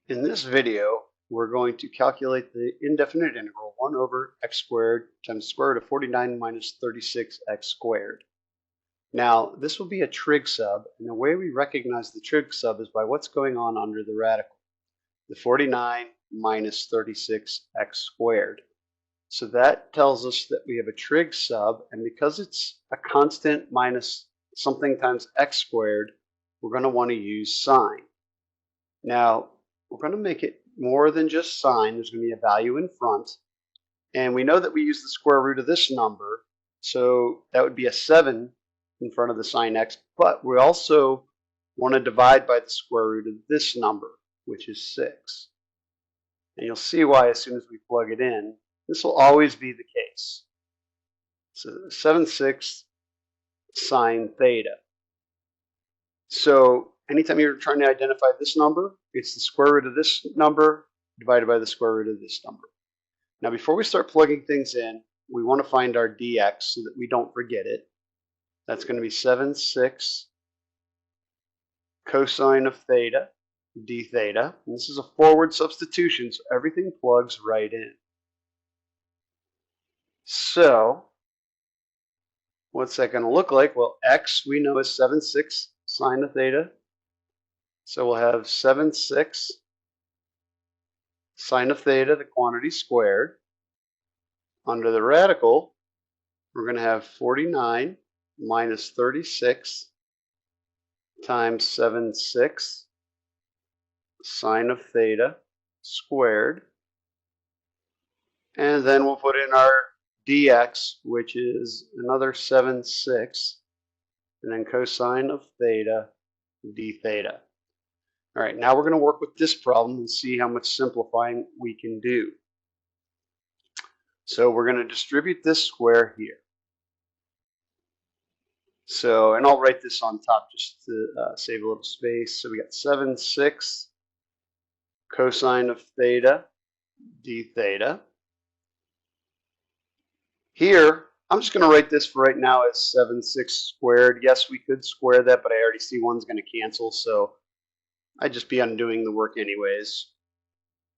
In this video, we're going to calculate the indefinite integral 1 over x squared times the square root of 49 minus 36x squared. Now, this will be a trig sub, and the way we recognize the trig sub is by what's going on under the radical, the 49 minus 36x squared. So that tells us that we have a trig sub, and because it's a constant minus something times x squared, we're going to want to use sign. Now, we're going to make it more than just sign. There's going to be a value in front. And we know that we use the square root of this number. So that would be a 7 in front of the sign x. But we also want to divide by the square root of this number, which is 6. And you'll see why as soon as we plug it in. This will always be the case. So 7/6 sine theta. So anytime you're trying to identify this number, it's the square root of this number divided by the square root of this number. Now, before we start plugging things in, we want to find our dx so that we don't forget it. That's going to be 7/6 cosine of theta d theta. And this is a forward substitution, so everything plugs right in. So what's that going to look like? Well, x we know is 7/6 sine of theta. So we'll have 7/6 sine of theta, the quantity squared. Under the radical, we're going to have 49 minus 36 times 7/6 sine of theta squared. And then we'll put in our dx, which is another 7/6, and then cosine of theta d theta. All right, now we're going to work with this problem and see how much simplifying we can do. So we're going to distribute this square here. So, and I'll write this on top just to save a little space. So we got 7/6 cosine of theta d theta. Here, I'm just going to write this for right now as 7/6 squared. Yes, we could square that, but I already see one's going to cancel, so I'd just be undoing the work anyways.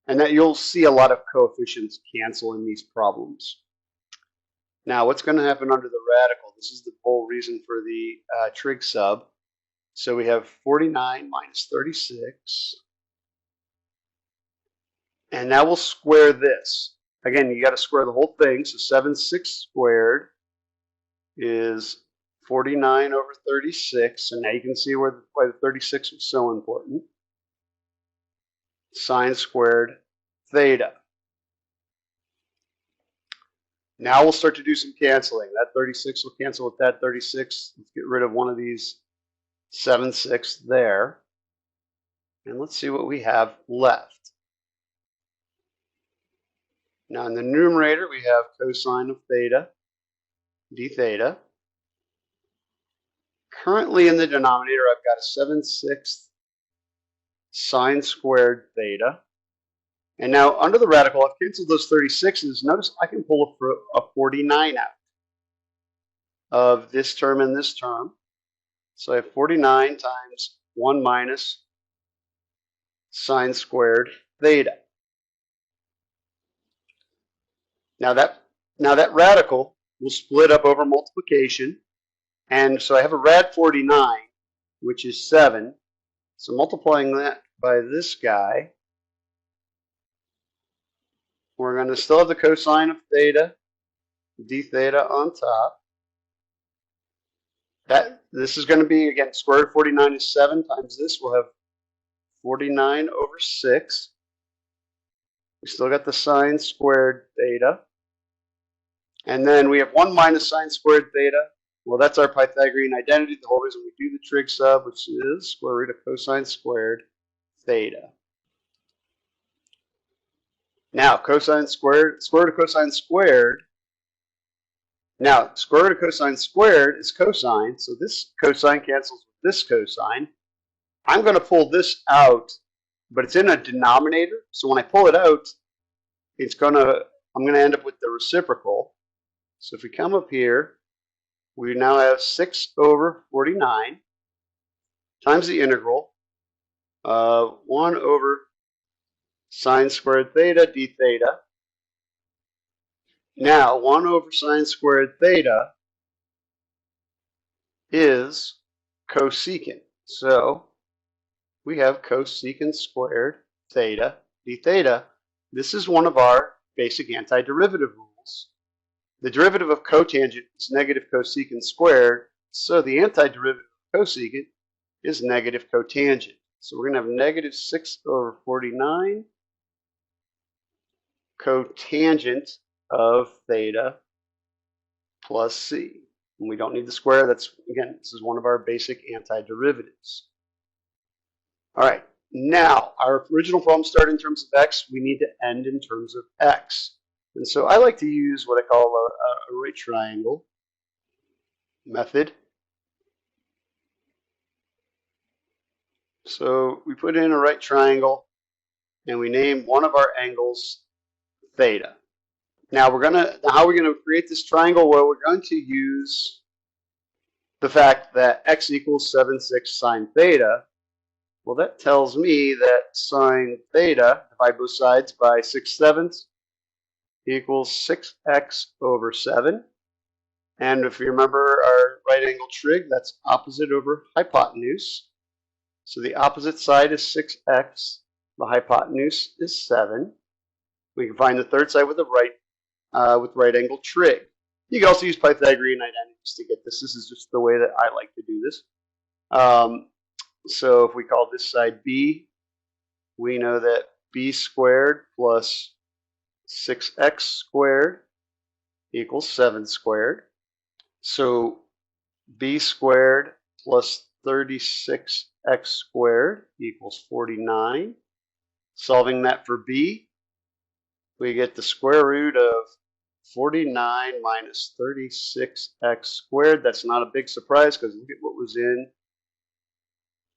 And that you'll see a lot of coefficients cancel in these problems. Now, what's going to happen under the radical? This is the whole reason for the trig sub. So we have 49 minus 36. And now we'll square this. Again, you got to square the whole thing. So 7/6 squared is 49 over 36. And now you can see why the 36 is so important. Sine squared theta. Now we'll start to do some canceling. That 36 will cancel with that 36. Let's get rid of one of these 7/6 there. And let's see what we have left. Now in the numerator, we have cosine of theta d theta. Currently in the denominator, I've got a 7/6 sine squared theta. And now under the radical, I've canceled those 36s. Notice I can pull a 49 out of this term and this term. So I have 49 times 1 minus sine squared theta. Now that radical will split up over multiplication. And so I have a rad 49, which is 7. So multiplying that by this guy, we're going to still have the cosine of theta d theta on top. This is going to be, again, square root of 49 is 7 times this. We'll have 49 over 6. We still got the sine squared theta. And then we have 1 minus sine squared theta. Well, that's our Pythagorean identity. The whole reason we do the trig sub, which is square root of cosine squared theta. Now, cosine squared, square root of cosine squared. Now, square root of cosine squared is cosine, so this cosine cancels with this cosine. I'm going to pull this out, but it's in a denominator, so when I pull it out, I'm going to end up with the reciprocal. So if we come up here, we now have 6 over 49 times the integral of 1 over sine squared theta d theta. Now, 1 over sine squared theta is cosecant. So we have cosecant squared theta d theta. This is one of our basic antiderivative rules. The derivative of cotangent is negative cosecant squared, so the antiderivative of cosecant is negative cotangent. So we're going to have negative 6 over 49 cotangent of theta plus c. And we don't need the square. That's, again, this is one of our basic antiderivatives. All right, now our original problem started in terms of x. We need to end in terms of x. And so I like to use what I call a right triangle method. So we put in a right triangle and we name one of our angles theta. Now how are we gonna create this triangle? Well, we're going to use the fact that x equals 7/6 sine theta. Well, that tells me that sine theta, divide both sides by 6/7 equals 6x over 7. And if you remember our right angle trig, that's opposite over hypotenuse. So the opposite side is 6x. The hypotenuse is 7. We can find the third side with the right angle trig. You can also use Pythagorean identities to get this. This is just the way that I like to do this. So if we call this side b, we know that b squared plus 6x squared equals 7 squared. So b squared plus 36x squared equals 49. Solving that for b, we get the square root of 49 minus 36x squared. That's not a big surprise because look at what was in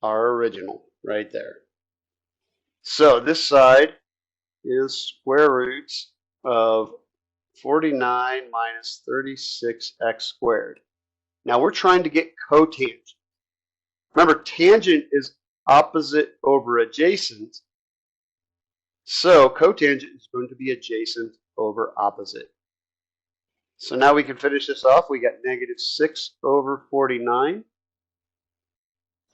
our original right there. So this side is square roots of 49 minus 36x squared. Now we're trying to get cotangent. Remember, tangent is opposite over adjacent. So cotangent is going to be adjacent over opposite. So now we can finish this off. We got negative 6 over 49.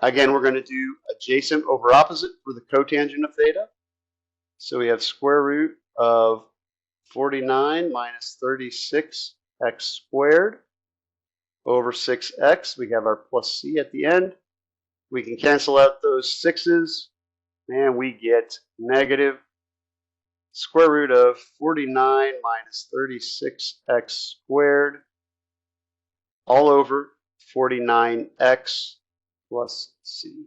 Again, we're going to do adjacent over opposite for the cotangent of theta. So we have square root of 49 minus 36x squared over 6x. We have our plus c at the end. We can cancel out those 6's, and we get negative square root of 49 minus 36x squared all over 49x plus c.